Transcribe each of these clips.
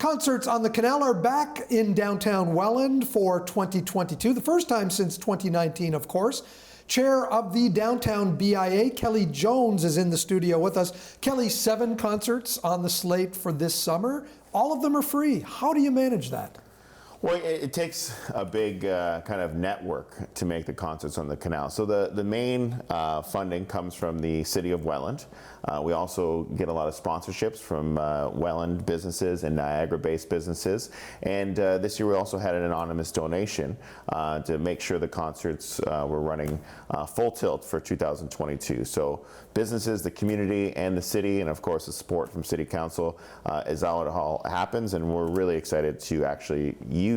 Concerts on the Canal are back in downtown Welland for 2022, the first time since 2019, of course. Chair of the Downtown BIA, Kelly Jones, is in the studio with us. Kelly, 7 concerts on the slate for this summer. All of them are free. How do you manage that? Well, it takes a big kind of network to make the concerts on the Canal. So the main funding comes from the city of Welland. We also get a lot of sponsorships from Welland businesses and Niagara-based businesses. And this year we also had an anonymous donation to make sure the concerts were running full tilt for 2022. So businesses, the community, and the city, and of course the support from City Council is how it all happens. And we're really excited to actually use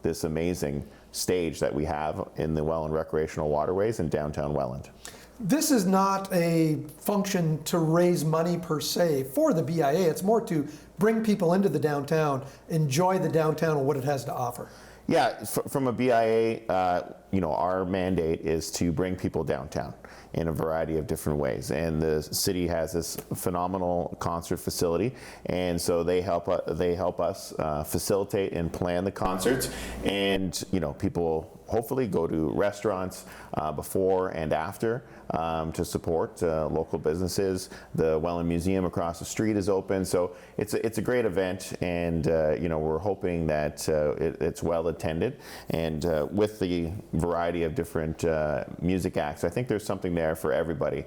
this amazing stage that we have in the Welland recreational waterways in downtown Welland. This is not a function to raise money per se for the BIA. It's more to bring people into the downtown, enjoy the downtown and what it has to offer. Yeah, from a BIA, our mandate is to bring people downtown in a variety of different ways. And the city has this phenomenal concert facility, and so they help us facilitate and plan the concerts. And people hopefully go to restaurants before and after to support local businesses. The Welland Museum across the street is open, so it's a great event, and we're hoping that it's well attended. And with the variety of different music acts, I think there's something there for everybody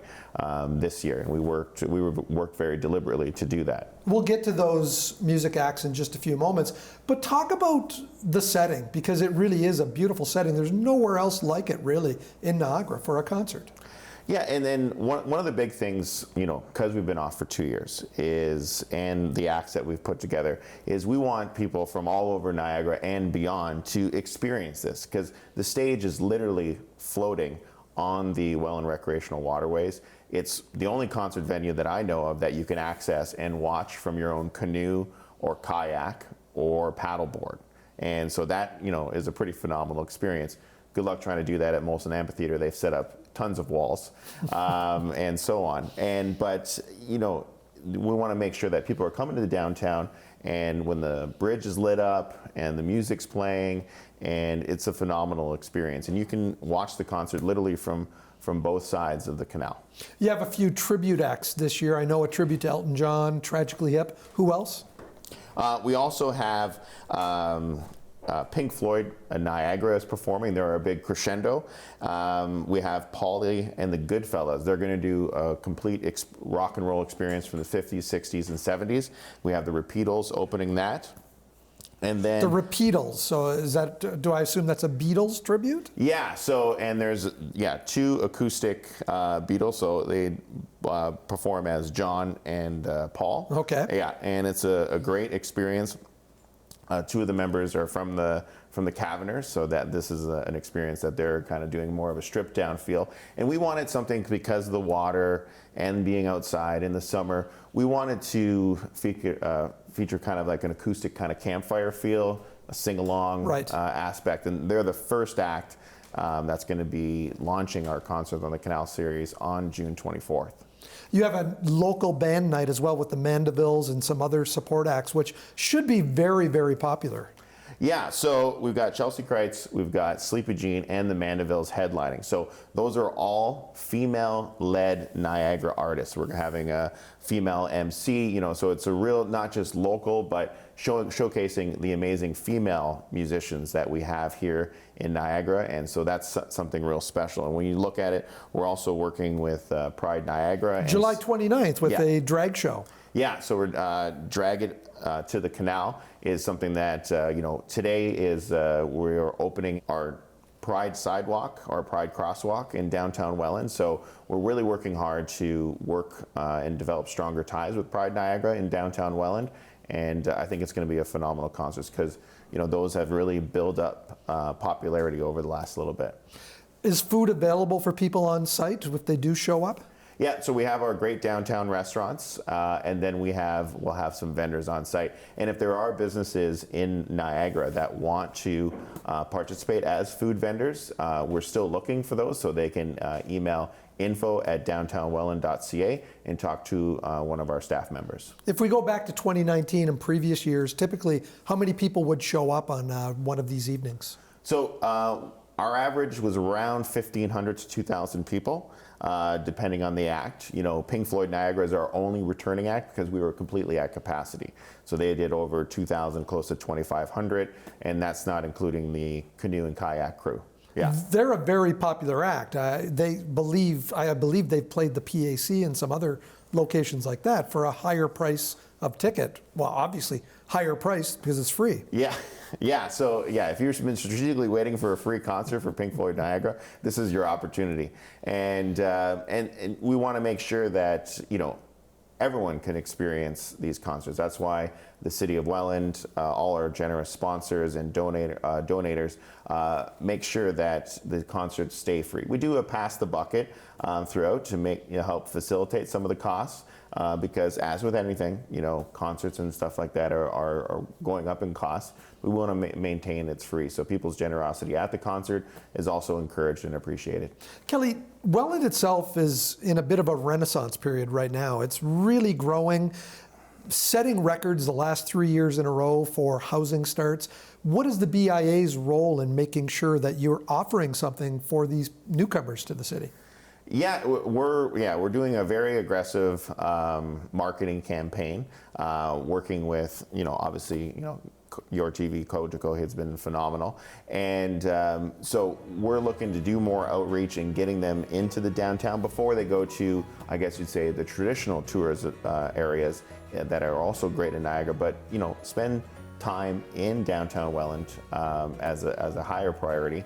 this year, and we worked very deliberately to do that. We'll get to those music acts in just a few moments, but talk about the setting, because it really is a beautiful setting. There's nowhere else like it really in Niagara for a concert. Yeah, and then one of the big things, because we've been off for 2 years, and the acts that we've put together, is we want people from all over Niagara and beyond to experience this, because the stage is literally floating on the Welland recreational waterways. It's the only concert venue that I know of that you can access and watch from your own canoe or kayak or paddleboard. And so that, is a pretty phenomenal experience. Good luck trying to do that at Molson Amphitheater. They've set up tons of walls and so on. But we want to make sure that people are coming to the downtown, and when the bridge is lit up and the music's playing, and it's a phenomenal experience. And you can watch the concert literally from both sides of the canal. You have a few tribute acts this year. I know a tribute to Elton John, Tragically Hip. Who else? We also have Pink Floyd and Niagara is performing. They're a big crescendo. We have Paulie and the Goodfellas. They're going to do a complete rock and roll experience from the 50s, 60s, and 70s. We have the Repeatles opening that. And then the Repeatles. So is that? Do I assume that's a Beatles tribute? Yeah. So and there's 2 acoustic Beatles. So they perform as John and Paul. Okay. Yeah, and it's a great experience. 2 of the members are from the Caverners, so that this is an experience that they're kind of doing more of a stripped down feel. And we wanted something, because of the water and being outside in the summer, we wanted to feature kind of like an acoustic kind of campfire feel, a sing-along aspect. And they're the first act that's going to be launching our Concert on the Canal series on June 24th. You have a local band night as well with the Mandevilles and some other support acts, which should be very, very popular. Yeah, so we've got Chelsea Kreitz, we've got Sleepy Jean, and the Mandevilles headlining. So those are all female-led Niagara artists. We're having a female MC, so it's a real, not just local, but showcasing the amazing female musicians that we have here in Niagara, and so that's something real special. And when you look at it, we're also working with Pride Niagara. July 29th with a drag show. Yeah, so we're Drag It to the Canal is something that, today is we're opening our Pride Sidewalk, our Pride Crosswalk in downtown Welland. So we're really working hard to work and develop stronger ties with Pride Niagara in downtown Welland. And I think it's going to be a phenomenal concert, because those have really built up popularity over the last little bit. Is food available for people on site if they do show up? Yeah, so we have our great downtown restaurants, and then we'll have some vendors on site. And if there are businesses in Niagara that want to participate as food vendors, we're still looking for those, so they can email info@downtownwelland.ca and talk to one of our staff members. If we go back to 2019 and previous years, typically how many people would show up on one of these evenings? So our average was around 1,500 to 2,000 people, depending on the act. You know, Pink Floyd Niagara is our only returning act because we were completely at capacity. So they did over 2,000, close to 2,500, and that's not including the canoe and kayak crew. Yeah. They're a very popular act. I believe they've played the PAC and some other locations like that for a higher price of ticket. Well, obviously higher price because it's free. Yeah, yeah. So yeah, if you've been strategically waiting for a free concert for Pink Floyd Niagara, this is your opportunity. And we want to make sure that, you know, everyone can experience these concerts. That's why the City of Welland, all our generous sponsors and donators make sure that the concerts stay free. We do a pass the bucket throughout to help facilitate some of the costs. Because as with anything, you know, concerts and stuff like that are going up in cost. We want to maintain it's free. So people's generosity at the concert is also encouraged and appreciated. Kelly, Welland itself is in a bit of a renaissance period right now. It's really growing, setting records the last 3 years in a row for housing starts. What is the BIA's role in making sure that you're offering something for these newcomers to the city? Yeah, we're doing a very aggressive marketing campaign, working with, you know, obviously, you know, YourTV, Cogeco has been phenomenal, and so we're looking to do more outreach and getting them into the downtown before they go to, I guess you'd say, the traditional tourist areas that are also great in Niagara, but, you know, spend time in downtown Welland as a higher priority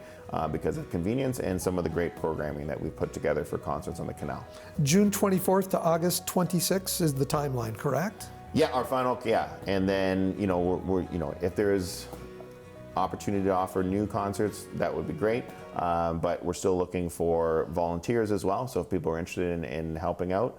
because of convenience and some of the great programming that we put together for concerts on the Canal. June 24th to August 26th is the timeline, correct? Yeah, our final, yeah. And then, you know, we're you know, if there is opportunity to offer new concerts, that would be great. But we're still looking for volunteers as well. So if people are interested in helping out,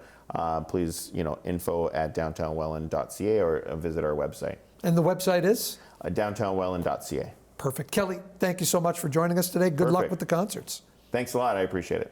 please, you know, info@downtownwelland.ca or visit our website. And the website is? downtownwelland.ca. Perfect. Kelly, thank you so much for joining us today. Good luck with the concerts. Thanks a lot. I appreciate it.